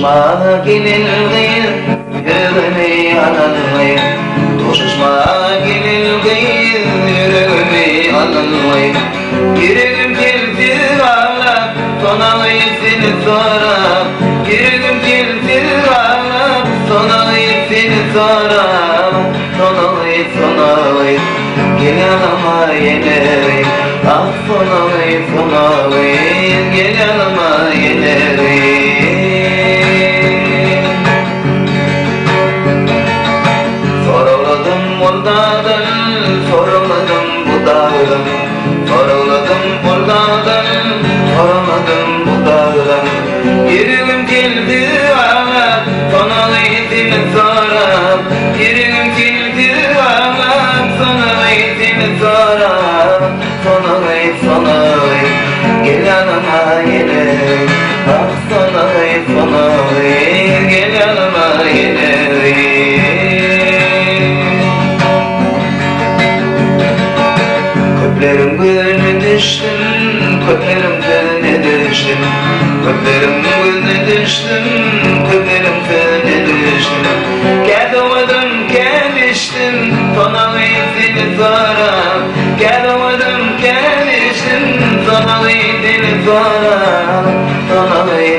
Koşuşma gelin yüreğimi anlayın. Koşuşma gelin yüreğimi anlayın. Yüreğim tiltir ağlar, sonayı seni sorar. Yüreğim tiltir ağlar, sonayı seni sorar. Sonayı gel yanıma yenerim. Ah sonayı gel yanıma yenerim. Soruladım oradadan, soruladım bu dağdan. Soruladım oradadan, soruladım bu dağdan. Yüreğim tildi ağlar, sonayı seni sorar. Yüreğim tildi ağlar, sonayı seni sorar. Sonayı gel yanıma yenerim. Ah sonayı gel yanıma yenerim. Köplerim gülüne düştüm, köplerim gülüne düştüm. Köplerim gülüne düştüm, köplerim gülüne düştüm. Geldim gelmiştim, sonayı seni sorar. Geldim gelmiştim, sonayı seni sorar. Sonayı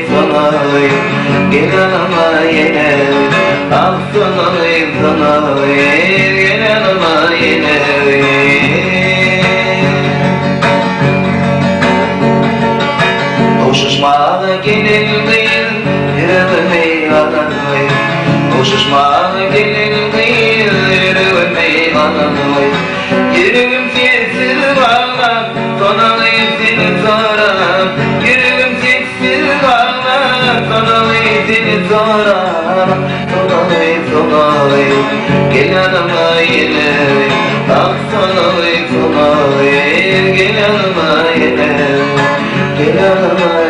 gel yanıma yenerim. Ah sonayı gel yanıma yenerim. Koşuşma gelin değil, yüreğimi anlayın. Koşuşma gelin değil, yüreğimi anlayın. Yüreğim sessiz ağlar, sonayı seni sorar. Yüreğim sessiz ağlar, sonayı seni sorar. Sonayı gel yanıma yenerim. Ah sonayı gel yanıma yenerim. Gel yanıma